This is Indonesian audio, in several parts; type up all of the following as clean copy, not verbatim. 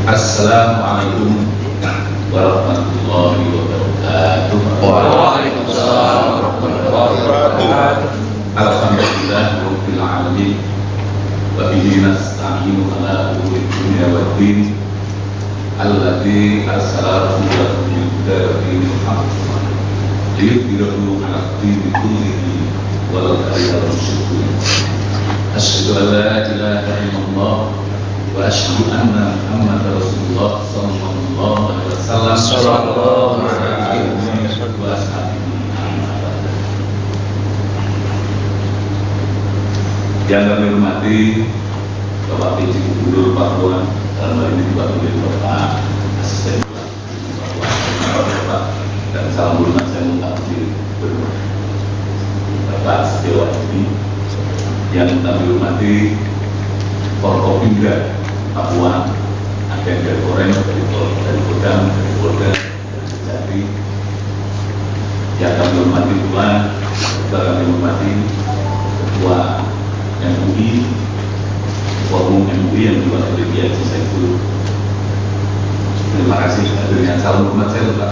Assalamualaikum warahmatullahi wabarakatuh. Waalaikumsalam warahmatullahi wabarakatuh. Alhamdulillah rabbil alamin. Wa bihi nasta'inu ala umuri dunya waddin. Alladzi arsala rasulahu bil huda wa dinil haqq liyudhhirahu 'ala ad-dini kullihi walau karihal musyrikun. Asyhadu an la ilaha illallah wa asyhadu anna Muhammadar Rasulullah sallallahu alaihi wasallam wa ashabihi. Yang kami hormati Bapak PJ Gubernur Papua, dalam hal ini Bapak Asisten Bapak, dan salam hormat saya mengabdi Bapak Setiawan ini. Yang kami hormati Forkopimda Papua, ada yang dari Korem, dari Kodam, dari Polda, dari Jati. Yang kami hormati pula, kami hormati Ketua MUI, Forum MUI yang juga oleh Kiai Saiful. Terima kasih hadirnya, salam hormat saya untuk Pak.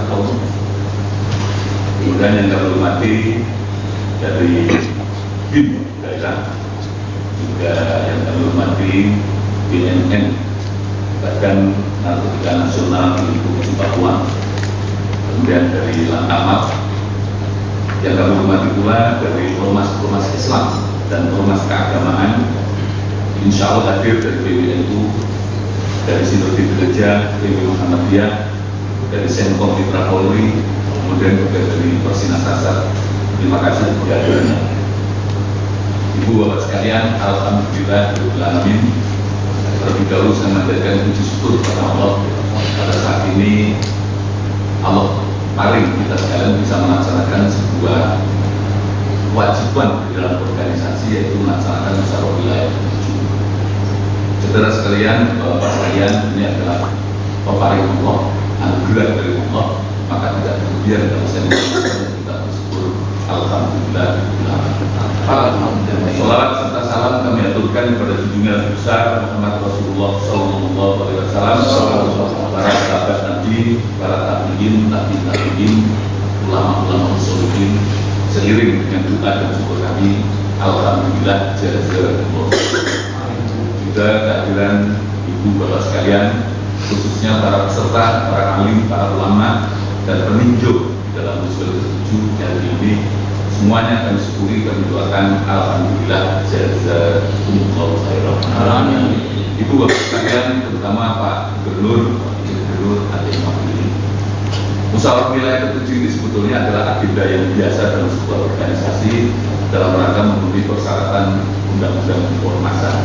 Kemudian yang kami hormati dari BIM daerah, juga yang kami hormati BNN, Badan Narkotika Nasional di Provinsi Papua, kemudian dari Lantamal, yang kami hormati pula dari ormas-ormas Islam dan ormas keagamaan, insya Allah hadir dari PWNU, dari Sinode Gereja PW Muhammadiyah, dari Senkom Mitra Polri, kemudian juga dari Persinas Asar. Terima kasih kehadirannya. Ibu bapak sekalian, alhamdulillah alamin. Terlebih dahulu saya menjadikan puji syukur kepada Allah pada saat ini Allah paling kita sekalian bisa melaksanakan sebuah kewajiban di dalam organisasi, yaitu melaksanakan musyawarah wilayah 7. Saudara sekalian, bapak sekalian, ini adalah peparing Allah, anugerah dari Allah, maka tidak kemudian kalau saya mengatakan kita bersyukur alhamdulillah. Salawat serta salam kami aturkan kepada junjungan besar Muhammad Rasulullah sallallahu alaihi wasallam, para sahabat Nabi, para tabi'in, ulama-ulama muslimin, seiring dengan doa dan syukur kami, alhamdulillah jazakumullah. Juga kehadiran ibu bapak sekalian, khususnya para peserta, para alim, para ulama dan peninjau dalam musyawarah 7 hari ini, semuanya kami syukuri, kami doakan alhamdulillah jazakumullah khairan. Amin. Ibu bapak sekalian, terutama Pak Gubernur Adik Mafili, musyawarah wilayah 7 ini sebetulnya adalah agenda yang biasa dalam sebuah organisasi dalam rangka memenuhi persyaratan undang-undang keormasan.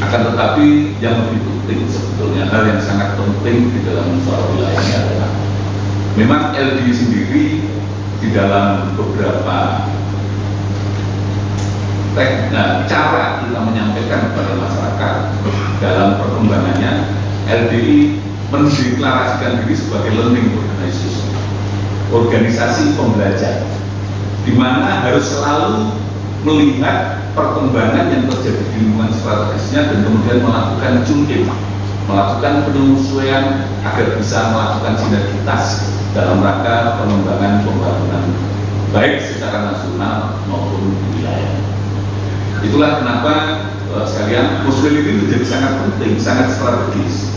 Akan tetapi yang lebih penting sebetulnya, hal yang sangat penting di dalam musyawarah wilayah ini adalah memang LDI sendiri di dalam beberapa cara kita menyampaikan kepada masyarakat dalam perkembangannya, LDI mendeklarasikan diri sebagai learning organization, organisasi pembelajar, di mana harus selalu melihat perkembangan yang terjadi di lingkungan strategisnya dan kemudian melakukan tuning, melakukan penyesuaian agar bisa melakukan sinergitas dalam rangka pengembangan pembangunan baik secara nasional maupun wilayah. Itulah kenapa sekalian muslim ini menjadi sangat penting, sangat strategis.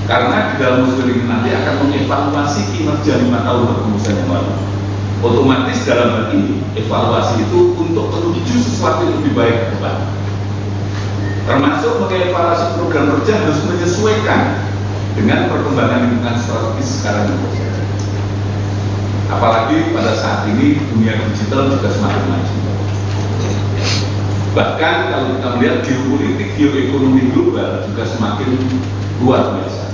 Karena di dalam muslim ini nanti akan mengevaluasi kinerja 5 tahun berkemudian yang lalu. Otomatis dalam hal ini evaluasi itu untuk menuju sesuatu yang lebih baik ke depan. Termasuk mengevaluasi program kerja harus menyesuaikan dengan perkembangan lingkungan strategis sekarang yang terjadi. Apalagi pada saat ini dunia digital juga semakin maju. Bahkan kalau kita melihat geopolitik, geoekonomi global juga semakin luar biasa.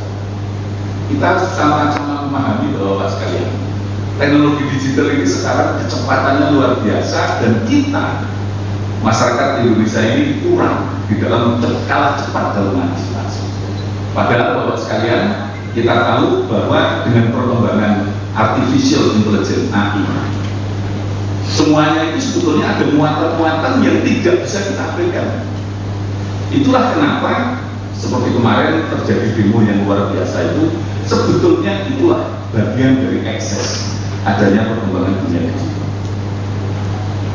Kita sama-sama memahami bahwa Pak sekalian, teknologi digital ini sekarang kecepatannya luar biasa dan kita, masyarakat Indonesia ini kurang di dalam kalah cepat dalam antisipasi. Padahal Bapak sekalian, kita tahu bahwa dengan perkembangan artificial intelligence AI, semuanya itu sebetulnya ada muatan-muatan yang tidak bisa kita abaikan. Itulah kenapa seperti kemarin terjadi demo yang luar biasa itu, sebetulnya itulah bagian dari ekses adanya perkembangan dunia digital.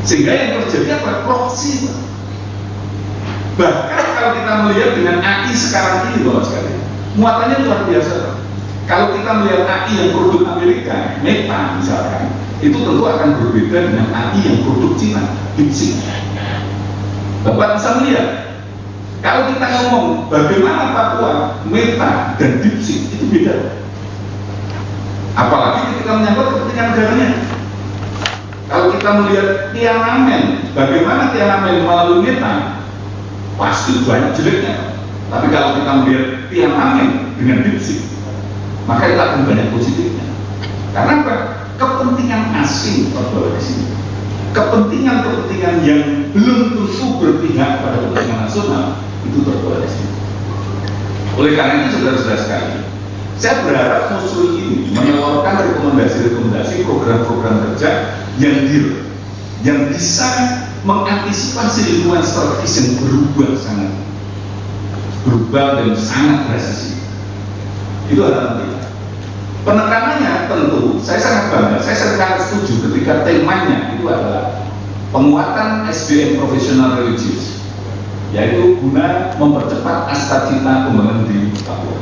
Sehingga yang terjadi apa? Proksi. Bahkan kalau kita melihat dengan AI sekarang ini, Bapak sekalian, muatannya luar biasa. Kalau kita melihat AI yang produk Amerika, Meta misalkan, itu tentu akan berbeda dengan AI yang produk Cina, DeepSeek. Bapak bisa melihat, kalau kita ngomong bagaimana Papua, Meta, dan DeepSeek itu beda. Apalagi ketika menyangkut kepentingan negaranya. Kalau kita melihat Tiananmen, bagaimana Tiananmen melalui Meta, pasti banyak jeleknya. Tapi kalau kita melihat Tiananmen dengan DeepSeek, maka itu akan banyak positifnya. Karena apa? Kepentingan asing terbawa di sini. Kepentingan-kepentingan yang belum tentu berpihak pada kepentingan nasional itu terbawa di sini. Oleh karena itu, saudara-saudara sekalian, saya berharap musuh ini mengeluarkan rekomendasi-rekomendasi program-program kerja yang real, yang bisa mengantisipasi lingkungan strategis yang berubah dan sangat drastis. Itu adalah penting. Penekanannya tentu, saya sangat bangga, saya sangat setuju ketika temanya itu adalah penguatan SDM profesional religius, yaitu guna mempercepat cita-cita pembangunan di Papua.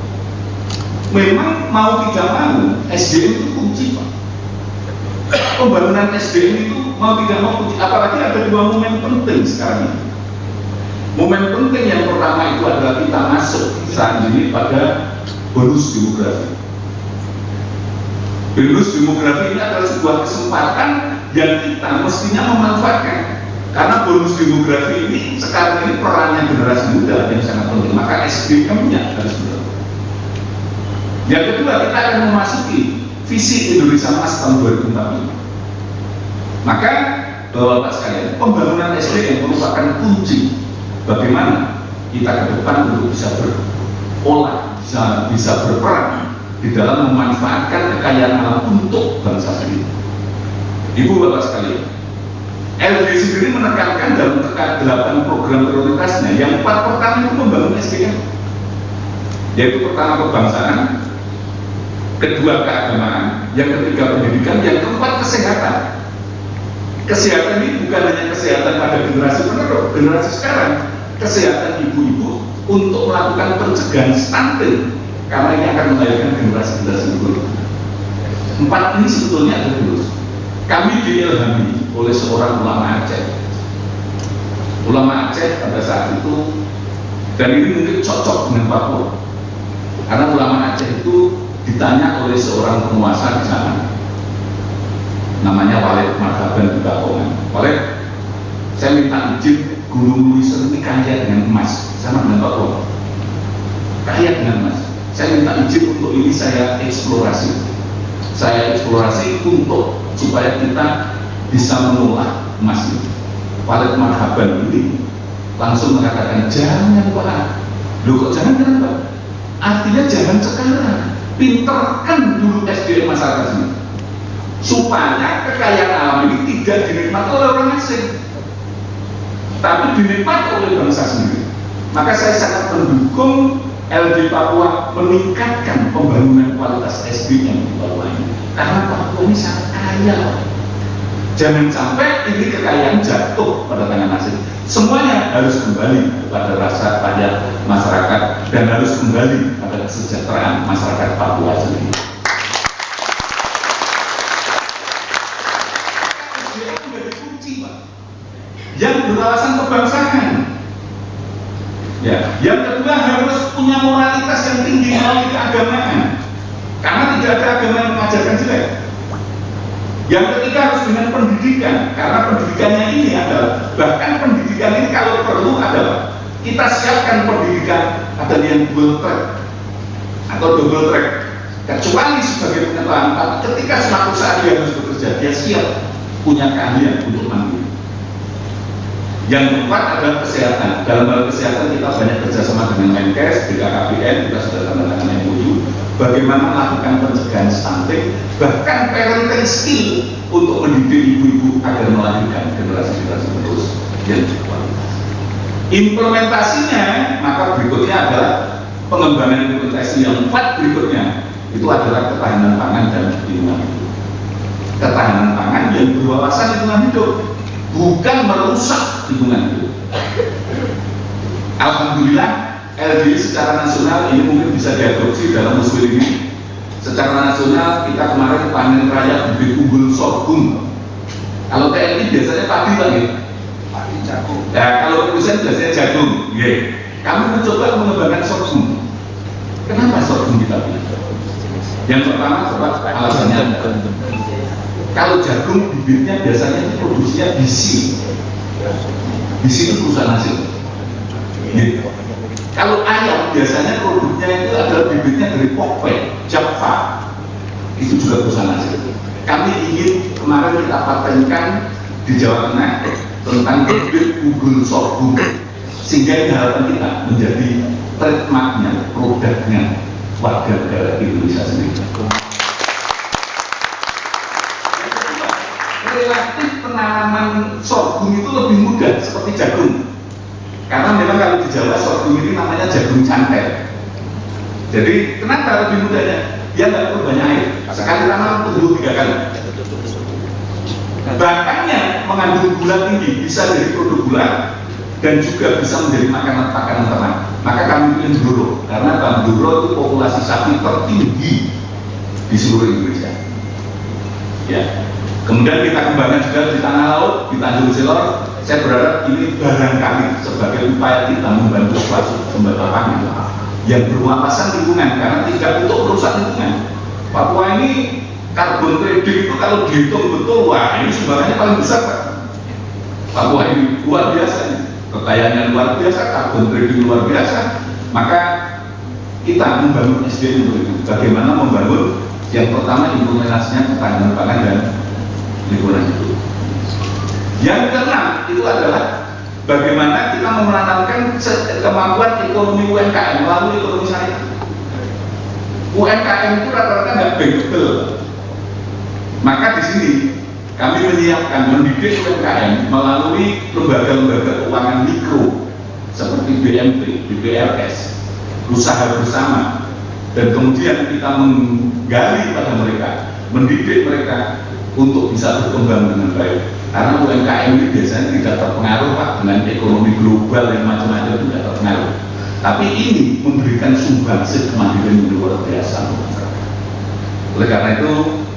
Memang mau tidak mau, SDM itu kunci, Pak. Pembangunan SDM itu mau tidak mau kunci, apalagi ada dua momen penting sekarang ini. Momen penting yang pertama itu adalah kita masuk saat ini pada bonus demografi. Bonus demografi ini adalah sebuah kesempatan yang kita mestinya memanfaatkan. Karena bonus demografi ini sekarang ini perannya generasi muda yang sangat penting, maka SDM-nya harus benar. Yang kedua, kita akan memasuki visi Indonesia Emas tahun 2045. Maka Bapak sekalian, pembangunan SDM merupakan kunci bagaimana kita ke depan untuk bisa berolah, bisa berperan di dalam memanfaatkan kekayaan alam untuk bangsa sendiri. Ibu bapak sekalian, LD sendiri menekankan dalam 8 program prioritasnya, yang 4 pertama itu membangun SDM, yaitu pertama kebangsaan, kedua keagamaan, yang ketiga pendidikan, yang keempat kesehatan. Kesehatan ini bukan hanya kesehatan pada generasi penerus, generasi sekarang, kesehatan ibu-ibu untuk melakukan pencegahan stunting, karena ini akan melahirkan generasi-generasi berikutnya. 4 ini sebetulnya ada terus. Kami diilhami oleh seorang ulama Aceh. Ulama Aceh pada saat itu, dan ini mungkin cocok dengan Papua, karena ulama Aceh itu ditanya oleh seorang penguasa di sana, namanya Walid Marhaban di Bakongan. Walid, saya minta izin Gunung Luiser ini kaya dengan emas, sama dengan Papua, kaya dengan emas. Saya minta izin untuk ini saya eksplorasi untuk supaya kita bisa mengolah emas ini. Walid Marhaban ini langsung mengatakan, jangan Pak. Loh kok jangan Pak? Artinya jangan sekarang, pinterkan dulu SDM masyarakat ini, supaya kekayaan alam ini tidak dinikmati oleh orang asing, tapi dinikmati oleh bangsa sendiri. Maka saya sangat mendukung LD Papua meningkatkan pembangunan kualitas SDM di Papua ini, karena Papua ini sangat kaya. Jangan sampai ini kekayaan jatuh pada tangan asing. Semuanya harus kembali kepada rasa pajak masyarakat dan harus kembali pada kesejahteraan masyarakat Papua sendiri. SDM menjadi kunci, Pak, yang berwawasan kebangsaan. Ya, yang kedua harus punya moralitas yang tinggi melalui keagamaan, karena tidak ada agama yang mengajarkan jelek. Yang ketiga harus dengan pendidikan, karena pendidikannya ini adalah, bahkan pendidikan ini kalau perlu adalah kita siapkan pendidikan ada yang dual track atau double track, kecuali sebagai pengetahuan, tapi ketika suatu saat dia harus bekerja, dia siap punya keahlian untuk mandiri. Yang keempat adalah kesehatan. Dalam hal kesehatan kita banyak kerjasama dengan Menkes, BKKBN, kita sudah tanda tangan MOU bagaimana melakukan pencegahan stunting, bahkan parenting skill untuk mendidik ibu-ibu agar melahirkan generasi-generasi penerus yang berkualitas. Implementasinya, maka berikutnya adalah pengembangan implementasi yang 4 berikutnya itu adalah ketahanan pangan dan lingkungan hidup. Ketahanan pangan yang berwawasan lingkungan hidup, bukan merusak lingkungan hidup. Alhamdulillah LDI secara nasional ini mungkin bisa diadopsi dalam musim ini. Secara nasional kita kemarin panen raya bibit unggul sorghum. Kalau TNI biasanya padi lagi. Padi jagung. Ya, kalau produsen biasanya jagung. Yeah. Kami mencoba mengembangkan sorghum. Kenapa sorghum kita pilih? Yang pertama, alasannya kalau jagung bibitnya biasanya itu produksinya bisi. Bisi itu perusahaan hasil. Yeah. Kalau ayam biasanya produknya itu adalah bibitnya dari Pokpe, Java, itu juga perusahaan hasil. Kami ingin kemarin kita patenkan di Jawa Tengah tentang bibit unggul sorghum, sehingga ini harapan kita menjadi trademarknya, produknya warga negara Indonesia sendiri. Relatif penanaman sorghum itu lebih mudah seperti jagung. Karena memang kalau di Jawa sorghum ini namanya jagung cantel. Jadi kenapa lebih mudahnya? Dia nggak perlu banyak air. Sekali tanam tumbuh 3 kali. Batangnya mengandung gula tinggi, bisa jadi produk gula dan juga bisa menjadi makanan ternak. Maka kami pilih Banduro karena Banduro itu populasi sapi tertinggi di seluruh Indonesia. Ya. Kemudian kita kembangkan juga di tanah laut, di Tanjung Selor. Saya berharap ini barangkali sebagai upaya kita membantu suatu sembada pangan yang berwawasan lingkungan, karena tidak untuk merusak lingkungan. Papua ini karbon trading itu kalau dihitung betul, wah ini sumbangannya paling besar Pak. Papua ini luar biasa, kekayaannya luar biasa, karbon trading luar biasa. Maka kita membangun SDM untuk itu. Bagaimana membangun yang pertama implementasinya ketahanan pangan dan lingkungan hidup. Yang keenam itu adalah bagaimana kita menanamkan kemampuan ekonomi UMKM melalui ekonomi syariah. UMKM itu rata-rata nggak bankable. Maka di sini kami menyiapkan mendidik UMKM melalui lembaga-lembaga keuangan mikro seperti BMP, BPRS, usaha bersama, dan kemudian kita menggali pada mereka, mendidik mereka untuk bisa berkembang dengan baik. Karena UMKM ini biasanya tidak terpengaruh Pak dengan ekonomi global yang macam-macam, tidak terpengaruh. Tapi ini memberikan sumbangsi kemandirian yang luar biasa. Oleh karena itu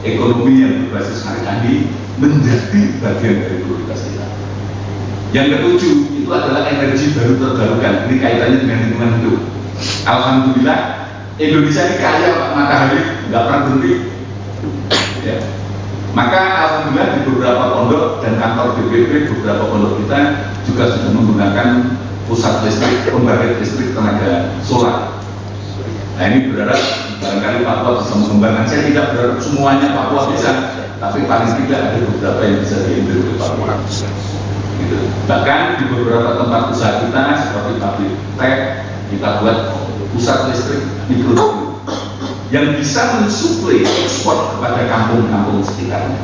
ekonomi yang berbasis syariah menjadi bagian dari prioritas kita. Yang ketujuh itu adalah energi baru terbarukan. Ini kaitannya dengan lingkungan hidup. Alhamdulillah Indonesia ini kaya Pak, matahari nggak pernah berhenti. Ya. Maka alhamdulillah di beberapa pondok dan kantor BPP beberapa pondok kita juga sudah menggunakan pusat listrik, pembangkit listrik tenaga solar. Nah ini berharap barangkali Papua bisa mengembangkan. Saya tidak berharap semuanya Papua bisa, tapi paling tidak ada beberapa yang bisa diambil ke Papua. Gitu. Bahkan di beberapa tempat usaha kita seperti pabrik teh kita buat pusat listrik mikro yang bisa mensuplai ekspor kepada kampung-kampung sekitarnya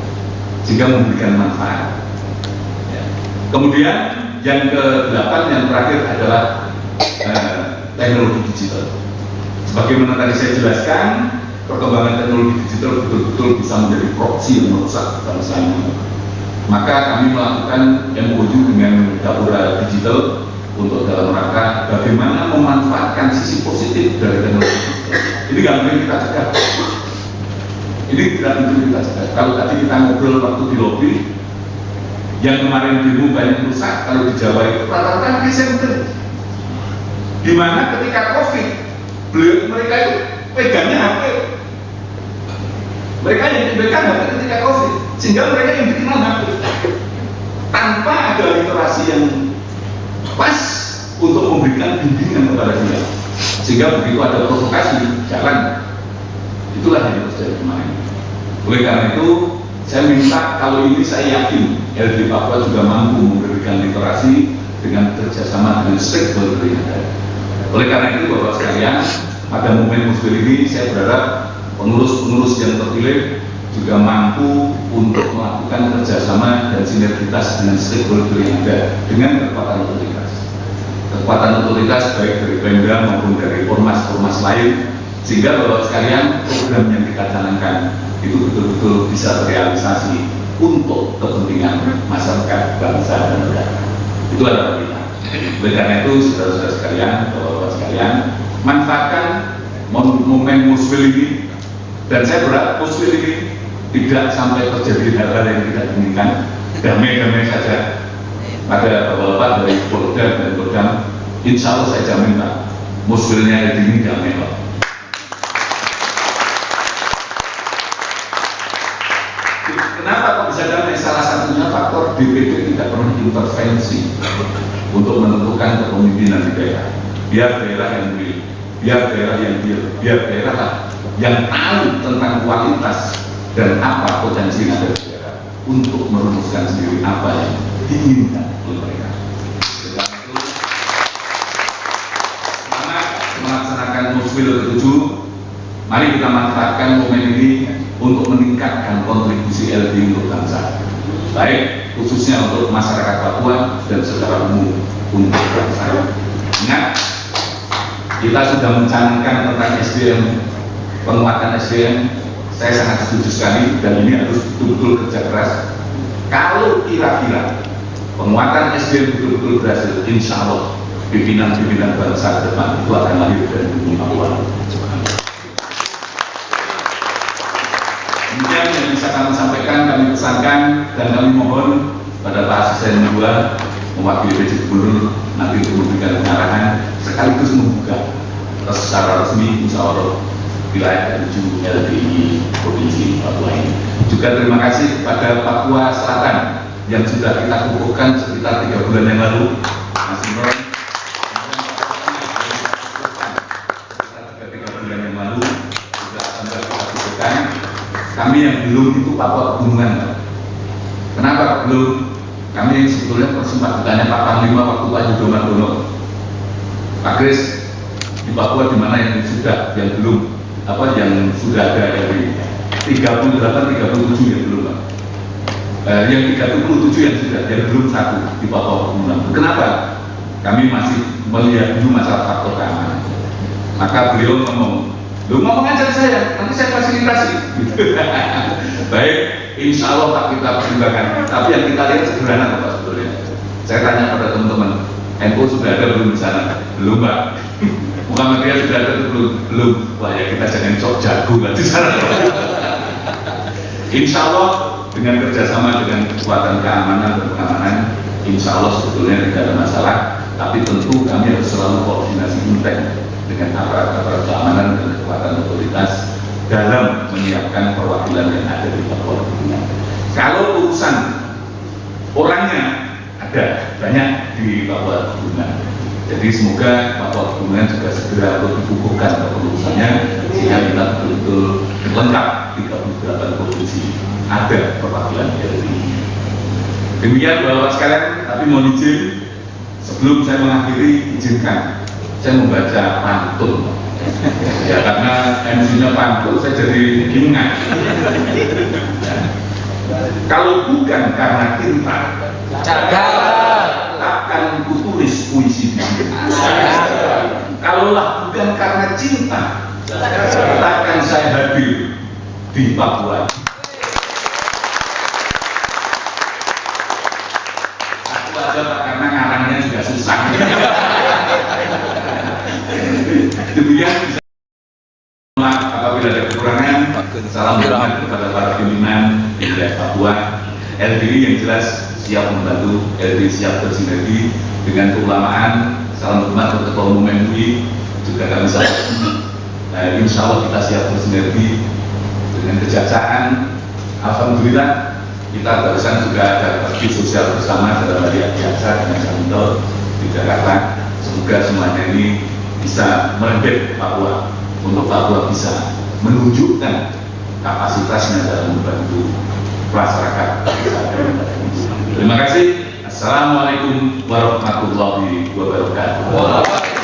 sehingga memberikan manfaat. Ya. Kemudian yang ke-8 yang terakhir adalah teknologi digital. Sebagaimana tadi saya jelaskan, perkembangan teknologi digital betul-betul bisa menjadi proksi yang merusak bangsa ini. Maka kami melakukan MOU dengan Gapura Digital untuk dalam rangka bagaimana memanfaatkan sisi positif dari teknologi digital. Ini nggak mungkin kita cegah. Ini tidak mungkin kita cegah. Kalau tadi kita ngobrol waktu di lobi, yang kemarin demo banyak rusak, kalau di Jawa itu rata-rata SMP. Di mana ketika COVID, mereka itu pegangnya HP. Mereka yang dipegang HP ketika COVID, sehingga mereka yang dikenal HP. Tanpa ada literasi yang pas untuk memberikan bimbingan kepada dia. Sehingga begitu ada provokasi, jalan. Itulah yang terjadi kemarin. Oleh karena itu, saya minta, kalau ini saya yakin LD Papua juga mampu memberikan literasi dengan kerjasama dengan stakeholder yang ada. Oleh karena itu, Bapak sekalian, pada momen muskil ini saya berharap pengurus-pengurus yang terpilih juga mampu untuk melakukan kerjasama dan sinergitas dengan stakeholder yang ada dengan kekuatan otoritas. Kekuatan otoritas baik dari Pemda maupun dari ormas-ormas lain, sehingga Bapak sekalian program yang kita jalankan itu betul-betul bisa terrealisasi untuk kepentingan masyarakat, bangsa dan negara. Itu adalah kita. Oleh karena itu, saudara-saudara sekalian, Bapak-bapak sekalian, manfaatkan momen Muswil ini, dan saya berharap Muswil ini tidak sampai terjadi hal-hal yang tidak diinginkan, damai-damai saja. Pada Bapak-bapak dari Polda dan Kodam, insya Allah saya jamin Pak, Muswilnya ini damai Pak. Kenapa kok bisa damai? Salah satunya faktor DPD tidak pernah intervensi untuk menentukan kepemimpinan di daerah. Biar daerah yang pilih, biar daerah yang pilih, biar daerah yang tahu tentang kualitas dan apa potensi yang ada di daerah untuk merumuskan sendiri apa yang diinginkan oleh mereka. Setelah itu, semangat melaksanakan Muswil ke-7. Mari kita manfaatkan momen ini untuk meningkatkan kontribusi LDI untuk bangsa, baik khususnya untuk masyarakat Papua dan secara umum untuk bangsa. Ingat, kita sudah mencanangkan tentang SDM, penguatan SDM. Saya sangat setuju sekali, dan ini harus betul-betul kerja keras. Kalau kira-kira penguatan SDM betul-betul berhasil, insya Allah pimpinan-pimpinan bangsa ke depan itu akan lahir dari bumi Papua. Demikian yang bisa kami sampaikan, kami pesankan, dan kami mohon pada Pak Asisten 2 mewakili PJ Gubernur nanti untuk memberikan pengarahan sekaligus membuka secara resmi musyawarah wilayah 7 LDI Provinsi Papua ini. Juga terima kasih kepada Papua Selatan yang sudah kita kukuhkan sekitar 3 bulan yang lalu, Mas Imron. Sekitar 3 bulan yang lalu sudah kita kukuhkan. Kami yang belum itu Papua Pegunungan. Kenapa belum? Kami sebetulnya persimpatannya Pak Panglima waktu Pak Yudho Margono, Pak Kris di Papua, di mana yang sudah, yang belum, yang sudah ada dari 38, 37 yang belum Pak. Yang 37 yang sudah, yang belum satu di Papua Pegunungan. Kenapa? Kami masih melihat dulu masalah faktor keamanan. Maka beliau ngomong aja saya, nanti saya fasilitasi. Baik, insya Allah Pak kita pertimbangkan. Tapi yang kita lihat sederhana Pak sebetulnya. Saya tanya pada teman-teman, NU sudah ada belum di sana? Belum Pak. Muhammadiyah sudah ada belum? Wah ya kita jangan sok jago lah di sana. Insya Allah dengan kerjasama dengan kekuatan keamanan dan pengamanan, insya Allah sebetulnya tidak ada masalah. Tapi tentu kami harus selalu koordinasi intens dengan aparat-aparat keamanan dan kekuatan otoritas dalam menyiapkan perwakilan yang ada di Papua Pegunungan. Kalau urusan orangnya ada banyak di Papua Pegunungan, jadi semoga Papua Pegunungan juga segera dibukukan kepengurusannya sehingga kita betul-betul lengkap 38 provinsi ada perwakilan dari. Demikian Bapak sekalian, tapi mohon izin sebelum saya mengakhiri, izinkan saya membaca pantun. Ya karena MC-nya pantun, saya jadi ingat. Kalau bukan karena cinta, takkan kutulis puisi di sini. Kalaulah bukan karena cinta, takkan saya hadir di Papua. Aku aja Pak, karena ngarangnya juga susah. Demikian, apabila ada kekurangan, salam hormat kepada para pimpinan di wilayah Papua. LDI yang jelas siap membantu, LDI siap bersinergi dengan keulamaan. Salam hormat untuk Ketua Umum MUI, juga kami sampaikan. Insya Allah kita siap bersinergi dengan kejaksaan. Alhamdulillah kita barusan juga ada bakti sosial bersama dalam hari biasa dengan Santo di Jakarta. Semoga semuanya ini bisa merembet Papua, untuk Papua bisa menunjukkan kapasitasnya dalam membantu masyarakat. Terima kasih. Assalamualaikum warahmatullahi wabarakatuh.